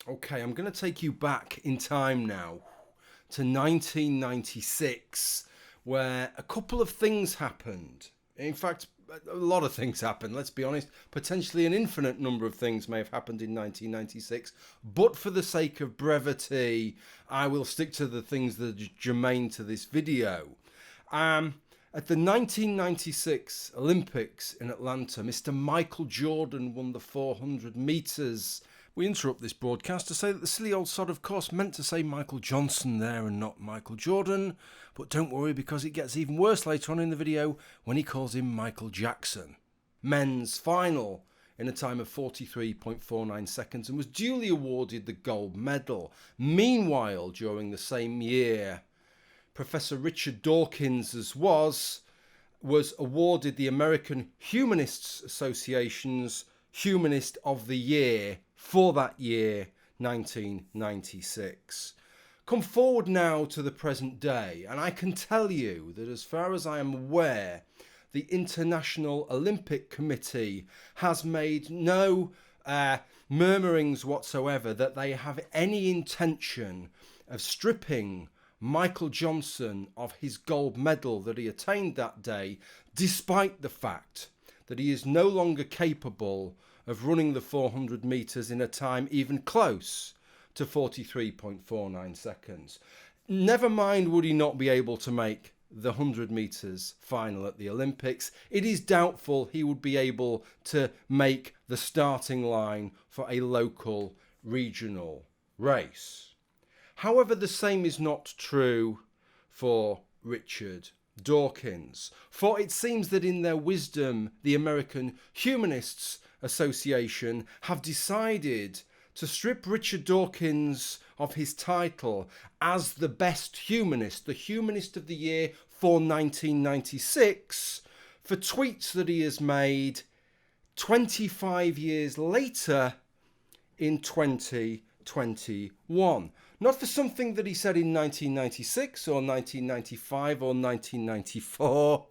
Okay, I'm going to take you back in time now to 1996, where a couple of things happened. In fact, a lot of things happened, let's be honest. Potentially an infinite number of things may have happened in 1996, but for the sake of brevity, I will stick to the things that are germane to this video. At the 1996 Olympics in Atlanta, Mr. Michael Jordan won the 400 metres. We interrupt this broadcast to say that the silly old sod, of course, meant to say Michael Johnson there and not Michael Jordan. But don't worry, because it gets even worse later on in the video when he calls him Michael Jackson. Men's final in a time of 43.49 seconds and was duly awarded the gold medal. Meanwhile, during the same year, Professor Richard Dawkins was awarded the American Humanists Association's Humanist of the Year for that year, 1996. Come forward now to the present day, and I can tell you that as far as I am aware, the International Olympic Committee has made no murmurings whatsoever that they have any intention of stripping Michael Johnson of his gold medal that he attained that day, despite the fact that he is no longer capable of running the 400 metres in a time even close to 43.49 seconds. Never mind would he not be able to make the 100 metres final at the Olympics, it is doubtful he would be able to make the starting line for a local regional race. However, the same is not true for Richard Dawkins, for it seems that in their wisdom, the American Humanists Association have decided to strip Richard Dawkins of his title as the best humanist, the humanist of the year for 1996, for tweets that he has made 25 years later in 2021. Not for something that he said in 1996 or 1995 or 1994,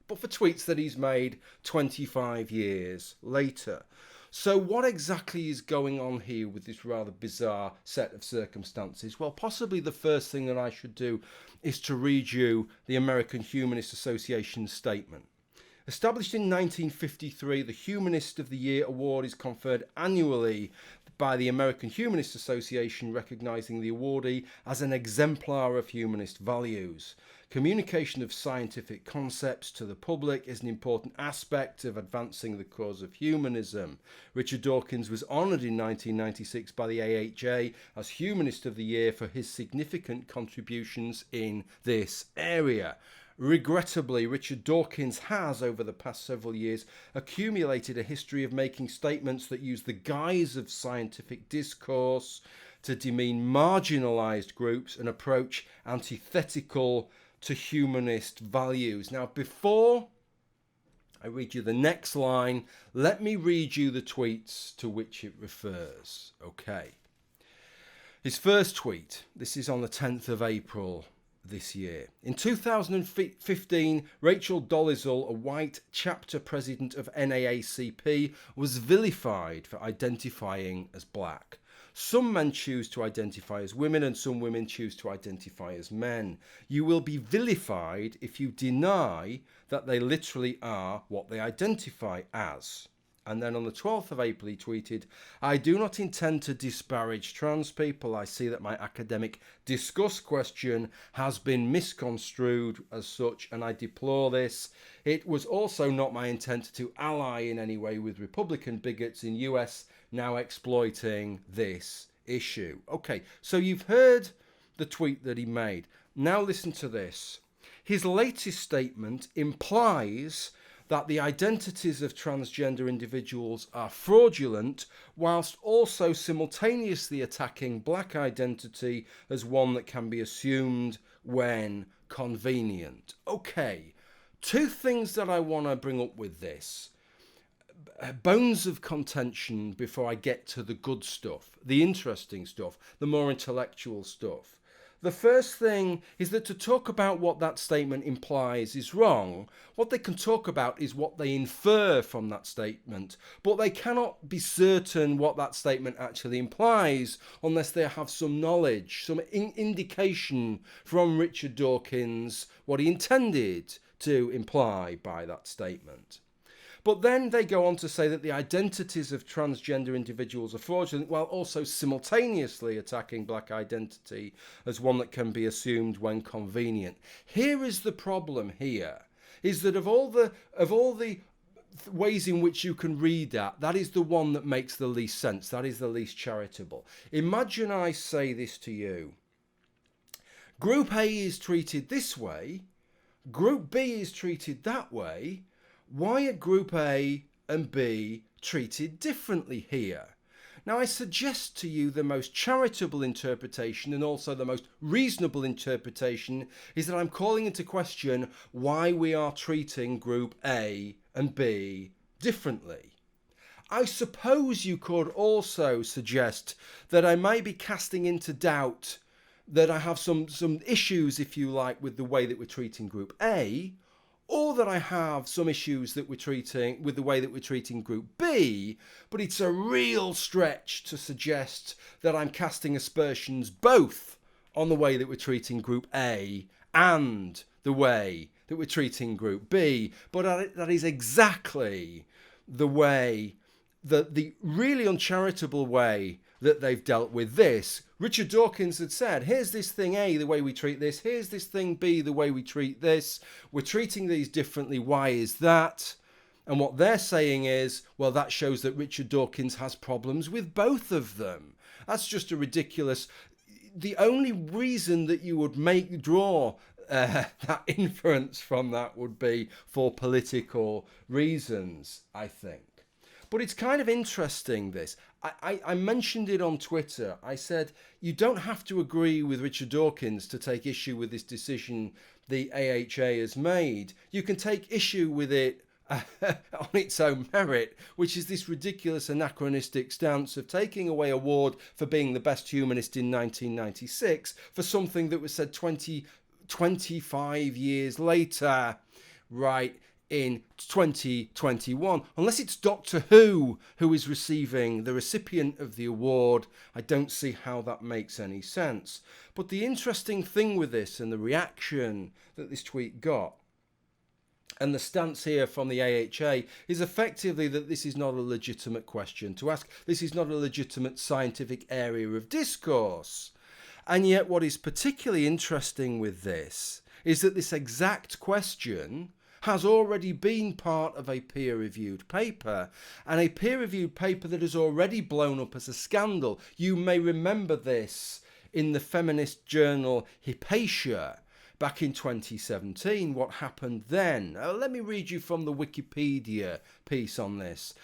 but for tweets that he's made 25 years later. So what exactly is going on here with this rather bizarre set of circumstances? Well, possibly the first thing that I should do is to read you the American Humanist Association's statement. Established in 1953, the Humanist of the Year award is conferred annually by the American Humanist Association, recognising the awardee as an exemplar of humanist values. Communication of scientific concepts to the public is an important aspect of advancing the cause of humanism. Richard Dawkins was honoured in 1996 by the AHA as Humanist of the Year for his significant contributions in this area. Regrettably, Richard Dawkins has, over the past several years, accumulated a history of making statements that use the guise of scientific discourse to demean marginalised groups and approach antithetical to humanist values. Now, before I read you the next line, let me read you the tweets to which it refers. Okay. His first tweet, this is on the 10th of April this year. In 2015, Rachel Dolezal, a white chapter president of NAACP, was vilified for identifying as black. Some men choose to identify as women and some women choose to identify as men. You will be vilified if you deny that they literally are what they identify as. And then on the 12th of April, he tweeted, I do not intend to disparage trans people. I see that my academic discuss question has been misconstrued as such, and I deplore this. It was also not my intent to ally in any way with Republican bigots in US now exploiting this issue. Okay, so you've heard the tweet that he made. Now listen to this. His latest statement implies that the identities of transgender individuals are fraudulent, whilst also simultaneously attacking black identity as one that can be assumed when convenient. Okay, two things that I want to bring up with this. Bones of contention before I get to the good stuff, the interesting stuff, the more intellectual stuff. the first thing is that to talk about what that statement implies is wrong. What they can talk about is what they infer from that statement, but they cannot be certain what that statement actually implies unless they have some knowledge, some indication from Richard Dawkins what he intended to imply by that statement. But then they go on to say that the identities of transgender individuals are fraudulent, while also simultaneously attacking black identity as one that can be assumed when convenient. Here is the problem here, is that of all the ways in which you can read that is the one that makes the least sense. That is the least charitable. Imagine I say this to you. Group A is treated this way, Group B is treated that way. Why are Group A and B treated differently here? Now, I suggest to you the most charitable interpretation and also the most reasonable interpretation is that I'm calling into question why we are treating Group A and B differently. I suppose you could also suggest that I might be casting into doubt that I have some issues, if you like, with the way that we're treating Group A, or that I have some issues that we're treating with the way that we're treating Group B, but it's a real stretch to suggest that I'm casting aspersions both on the way that we're treating Group A and the way that we're treating Group B. But that is exactly the way, the really uncharitable way that they've dealt with this. Richard Dawkins had said, here's this thing A, the way we treat this. Here's this thing B, the way we treat this. We're treating these differently. Why is that? And what they're saying is, well, that shows that Richard Dawkins has problems with both of them. That's just a ridiculous... The only reason that you would draw that inference from that would be for political reasons, I think. But it's kind of interesting, this. I mentioned it on Twitter. I said, you don't have to agree with Richard Dawkins to take issue with this decision the AHA has made. You can take issue with it on its own merit, which is this ridiculous anachronistic stance of taking away award for being the best humanist in 1996 for something that was said 25 years later, right, in 2021. Unless it's Doctor Who is receiving the recipient of the award, I don't see how that makes any sense. But the interesting thing with this and the reaction that this tweet got, and the stance here from the AHA, is effectively that this is not a legitimate question to ask. This is not a legitimate scientific area of discourse. And yet what is particularly interesting with this is that this exact question has already been part of a peer-reviewed paper, and a peer-reviewed paper that has already blown up as a scandal. You may remember this in the feminist journal Hypatia back in 2017. What happened then? Let me read you from the Wikipedia piece on this.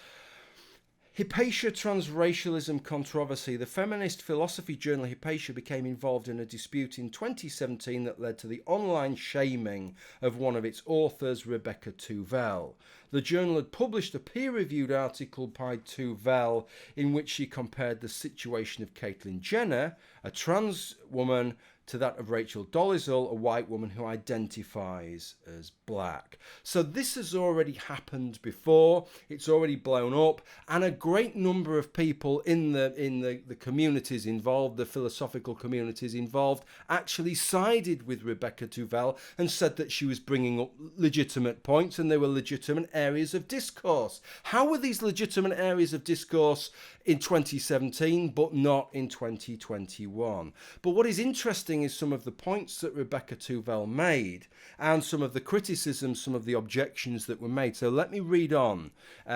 Hypatia transracialism controversy. The feminist philosophy journal Hypatia became involved in a dispute in 2017 that led to the online shaming of one of its authors, Rebecca Tuvell. The journal had published a peer-reviewed article by Tuvell in which she compared the situation of Caitlyn Jenner, a trans woman, to that of Rachel Dolezal, a white woman who identifies as black. So this has already happened before. It's already blown up, and a great number of people in the communities involved, the philosophical communities involved, actually sided with Rebecca Tuvell and said that she was bringing up legitimate points and they were legitimate areas of discourse. How were these legitimate areas of discourse in 2017 but not in 2021? But what is interesting is some of the points that Rebecca Tuvell made and some of the criticisms, some of the objections that were made. So let me read on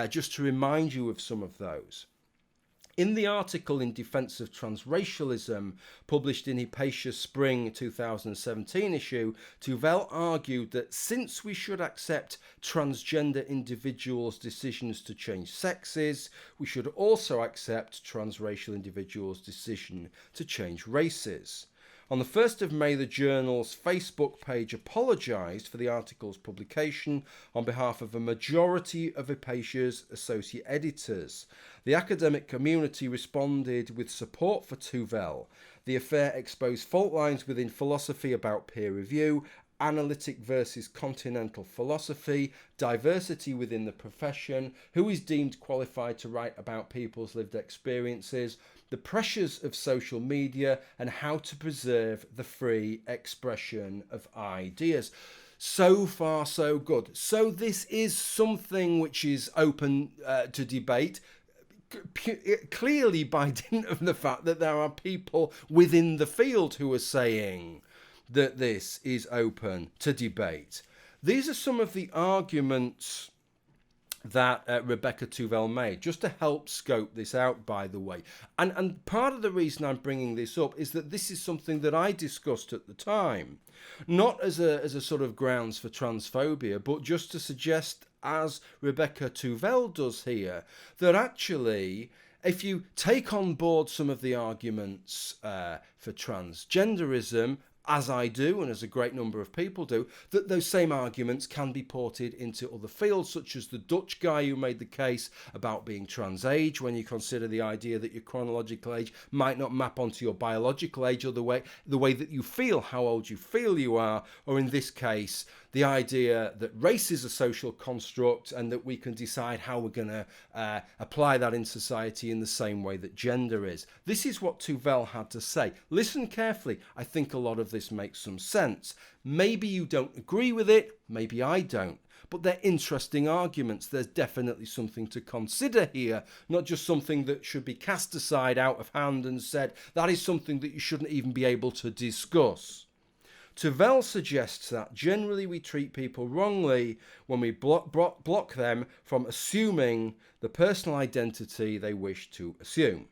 just to remind you of some of those. In the article in defense of transracialism, published in Hypatia's spring 2017 issue, Tuvell argued that since we should accept transgender individuals' decisions to change sexes, we should also accept transracial individuals' decision to change races. On the 1st of May, the journal's Facebook page apologised for the article's publication on behalf of a majority of Hypatia's associate editors. The academic community responded with support for Tuvell. The affair exposed fault lines within philosophy about peer review, analytic versus continental philosophy, diversity within the profession, who is deemed qualified to write about people's lived experiences, the pressures of social media, and how to preserve the free expression of ideas. So far, so good. So this is something which is open to debate, clearly by dint of the fact that there are people within the field who are saying that this is open to debate. These are some of the arguments that Rebecca Tuvell made, just to help scope this out, by the way. And part of the reason I'm bringing this up is that this is something that I discussed at the time, not as a sort of grounds for transphobia, but just to suggest, as Rebecca Tuvell does here, that actually, if you take on board some of the arguments for transgenderism, as I do, and as a great number of people do, that those same arguments can be ported into other fields, such as the Dutch guy who made the case about being trans age, when you consider the idea that your chronological age might not map onto your biological age, or the way that you feel, how old you feel you are, or in this case, the idea that race is a social construct and that we can decide how we're going to apply that in society in the same way that gender is. This is what Tuvell had to say. Listen carefully. I think a lot of this makes some sense. Maybe you don't agree with it, maybe I don't. But they're interesting arguments. There's definitely something to consider here, not just something that should be cast aside out of hand and said, that is something that you shouldn't even be able to discuss. Tuvell suggests that generally we treat people wrongly when we block them from assuming the personal identity they wish to assume.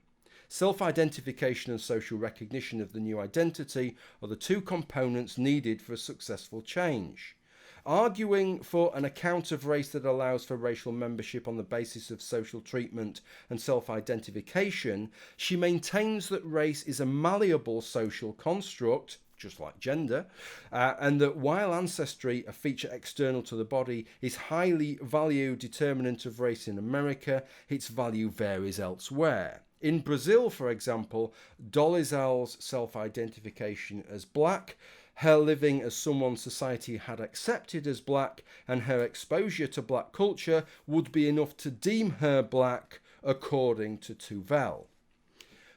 Self-identification and social recognition of the new identity are the two components needed for a successful change. Arguing for an account of race that allows for racial membership on the basis of social treatment and self-identification, she maintains that race is a malleable social construct, just like gender, and that while ancestry, a feature external to the body, is highly valued determinant of race in America, its value varies elsewhere. In Brazil, for example, Dolezal's self-identification as black, her living as someone society had accepted as black, and her exposure to black culture would be enough to deem her black, according to Tuvell.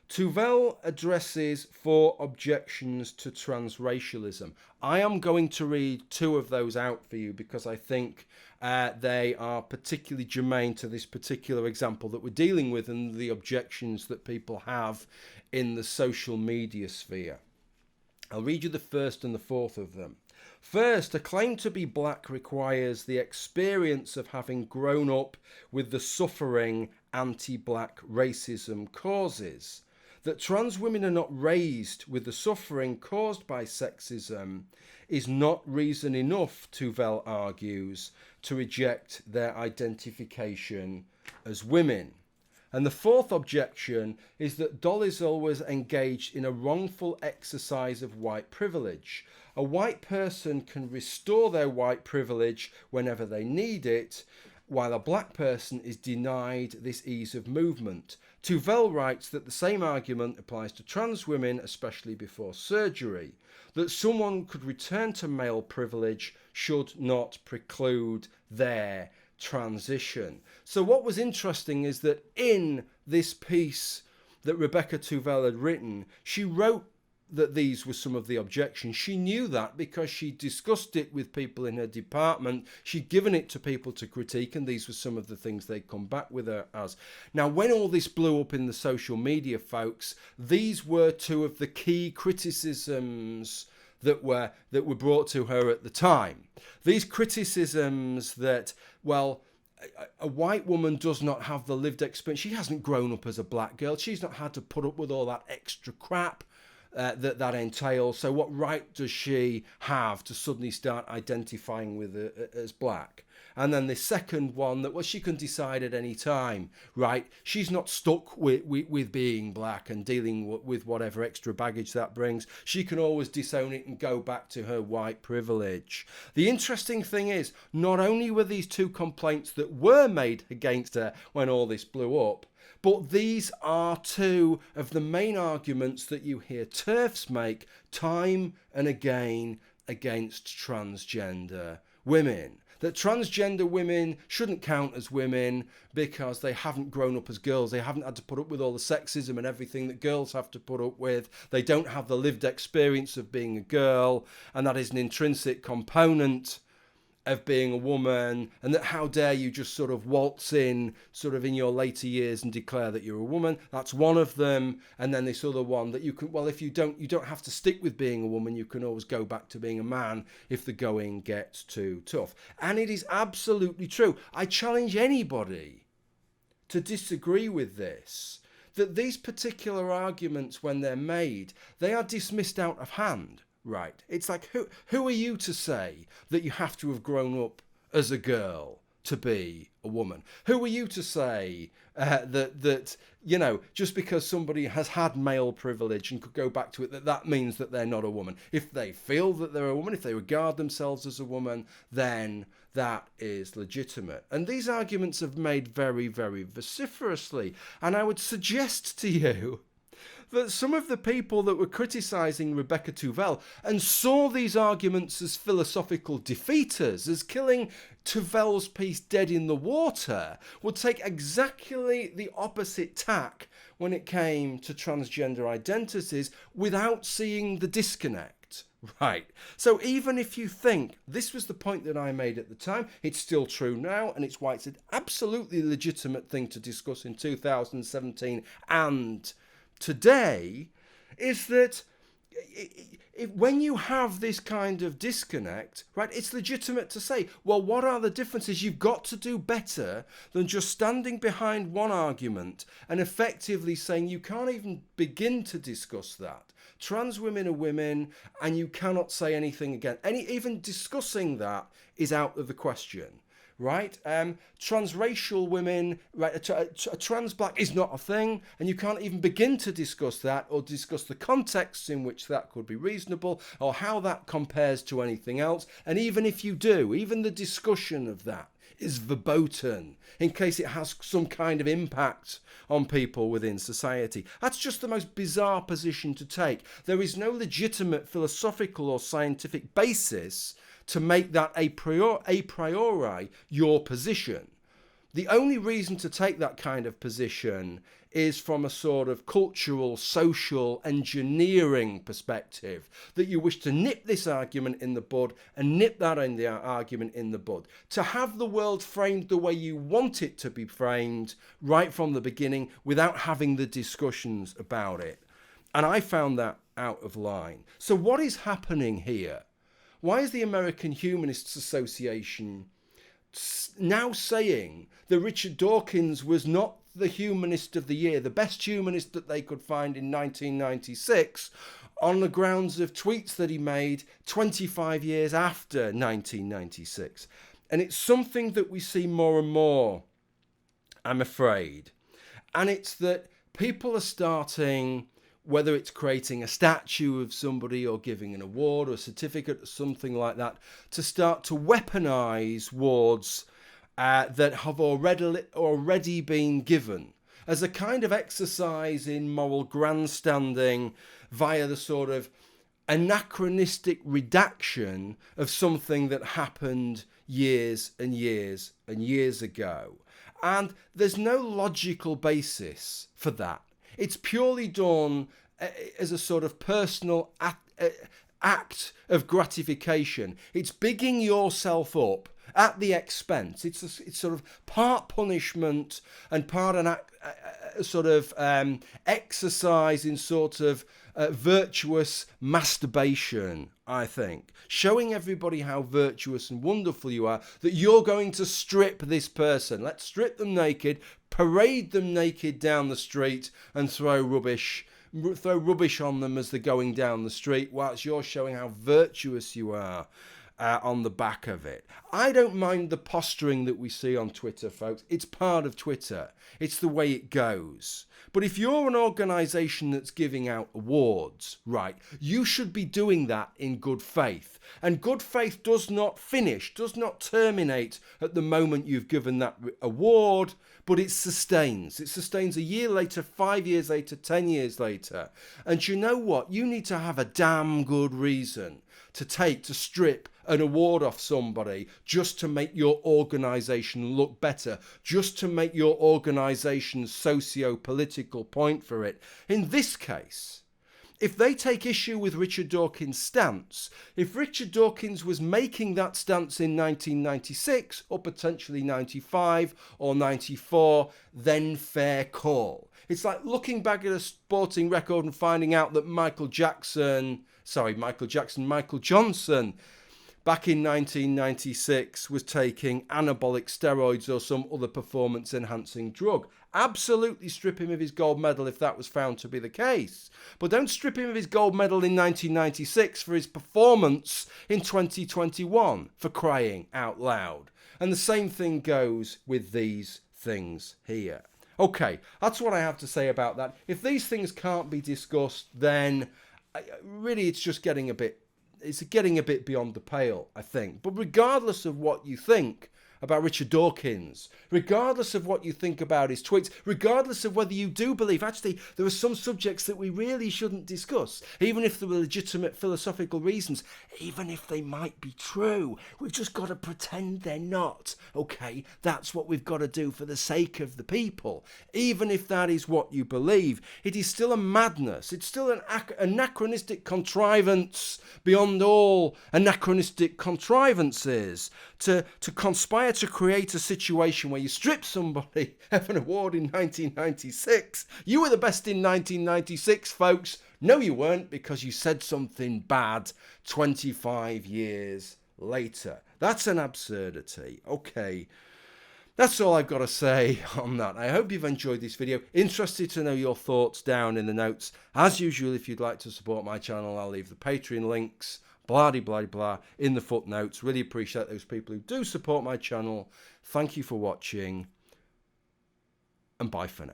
Tuvell addresses 4 objections to transracialism. I am going to read 2 of those out for you because I think they are particularly germane to this particular example that we're dealing with and the objections that people have in the social media sphere. I'll read you the first and the fourth of them. First, a claim to be black requires the experience of having grown up with the suffering anti-black racism causes. That trans women are not raised with the suffering caused by sexism is not reason enough, Tuvell argues, to reject their identification as women. And the fourth objection is that Dolezal was engaged in a wrongful exercise of white privilege. A white person can restore their white privilege whenever they need it, while a black person is denied this ease of movement. Tuvell writes that the same argument applies to trans women, especially before surgery. That someone could return to male privilege should not preclude their transition. So what was interesting is that in this piece that Rebecca Tuvell had written, she wrote that these were some of the objections. She knew that because she discussed it with people in her department. She'd given it to people to critique, and these were some of the things they'd come back with her as. Now, when all this blew up in the social media, folks, these were 2 of the key criticisms that were brought to her at the time. These criticisms that, well, a white woman does not have the lived experience. She hasn't grown up as a black girl. She's not had to put up with all that extra crap that entails. So what right does she have to suddenly start identifying with as black? And then the second one that, well, she can decide at any time, right? She's not stuck with being black and dealing with whatever extra baggage that brings. She can always disown it and go back to her white privilege. The interesting thing is, not only were these two complaints that were made against her when all this blew up, but these are two of the main arguments that you hear TERFs make time and again against transgender women. That transgender women shouldn't count as women because they haven't grown up as girls. They haven't had to put up with all the sexism and everything that girls have to put up with. They don't have the lived experience of being a girl, and that is an intrinsic component of being a woman, and that how dare you just sort of waltz in sort of in your later years and declare that you're a woman. That's one of them. And then this other one that you can, well, if you don't have to stick with being a woman. You can always go back to being a man if the going gets too tough. And it is absolutely true. I challenge anybody to disagree with this, that these particular arguments, when they're made, they are dismissed out of hand. Right. It's like, who are you to say that you have to have grown up as a girl to be a woman? Who are you to say that you know, just because somebody has had male privilege and could go back to it, that means that they're not a woman? If they feel that they're a woman, if they regard themselves as a woman, then that is legitimate. And these arguments have made very, very vociferously. And I would suggest to you that some of the people that were criticising Rebecca Tuvell and saw these arguments as philosophical defeaters, as killing Tuvell's piece dead in the water, would take exactly the opposite tack when it came to transgender identities without seeing the disconnect. Right. So even if you think this was the point that I made at the time, it's still true now, and it's why it's an absolutely legitimate thing to discuss in 2017 and today, is that when you have this kind of disconnect, right, it's legitimate to say, well, what are the differences? You've got to do better than just standing behind one argument and effectively saying you can't even begin to discuss that. Trans women are women, and you cannot say anything again. Even discussing that is out of the question. Right? Transracial women, right? A trans black is not a thing, and you can't even begin to discuss that or discuss the contexts in which that could be reasonable or how that compares to anything else. And even if you do, even the discussion of that is verboten in case it has some kind of impact on people within society. That's just the most bizarre position to take. There is no legitimate philosophical or scientific basis to make that a priori your position. The only reason to take that kind of position is from a sort of cultural, social, engineering perspective, that you wish to nip this argument in the bud and nip that argument in the bud. To have the world framed the way you want it to be framed right from the beginning without having the discussions about it. And I found that out of line. So what is happening here? Why is the American Humanists Association now saying that Richard Dawkins was not the humanist of the year, the best humanist that they could find in 1996, on the grounds of tweets that he made 25 years after 1996? And it's something that we see more and more, I'm afraid. And it's that people are starting, whether it's creating a statue of somebody or giving an award or a certificate or something like that, to start to weaponize words that have already been given as a kind of exercise in moral grandstanding via the sort of anachronistic redaction of something that happened years and years and years ago. And there's no logical basis for that. It's purely done as a sort of personal act of gratification. It's bigging yourself up at the expense. It's sort of part punishment and part a sort of exercise in sort of virtuous masturbation, I think. Showing everybody how virtuous and wonderful you are, that you're going to strip this person. Let's strip them naked, parade them naked down the street and throw rubbish throw rubbish on them as they're going down the street, whilst you're showing how virtuous you are on the back of it. I don't mind the posturing that we see on Twitter, folks. It's part of Twitter. It's the way it goes. But if you're an organisation that's giving out awards, right, you should be doing that in good faith. And good faith does not finish, does not terminate at the moment you've given that award, but it sustains. It sustains a year later, 5 years later, 10 years later. And you know what? You need to have a damn good reason to strip an award off somebody just to make your organisation look better, just to make your organisation's socio-political point for it. In this case, if they take issue with Richard Dawkins' stance, if Richard Dawkins was making that stance in 1996 or potentially 95 or 94, then fair call. It's like looking back at a sporting record and finding out that Michael Johnson back in 1996 was taking anabolic steroids or some other performance enhancing drug. Absolutely strip him of his gold medal if that was found to be the case. But don't strip him of his gold medal in 1996 for his performance in 2021, for crying out loud. And the same thing goes with these things here. Okay, that's what I have to say about that. If these things can't be discussed, then really it's just getting a bit beyond the pale, I think. But regardless of what you think about Richard Dawkins, regardless of what you think about his tweets, regardless of whether you do believe, actually, there are some subjects that we really shouldn't discuss, even if there were legitimate philosophical reasons, even if they might be true. We've just got to pretend they're not, okay? That's what we've got to do for the sake of the people. Even if that is what you believe, it is still a madness. It's still an anachronistic contrivance beyond all anachronistic contrivances to conspire to create a situation where you strip somebody of an award in 1996. You were the best in 1996, folks. No, you weren't, because you said something bad 25 years later. That's an absurdity. Okay, that's all I've got to say on that. I hope you've enjoyed this video. Interested to know your thoughts down in the notes. As usual, if you'd like to support my channel, I'll leave the Patreon links, blah, blah, blah, in the footnotes. Really appreciate those people who do support my channel. Thank you for watching, and bye for now.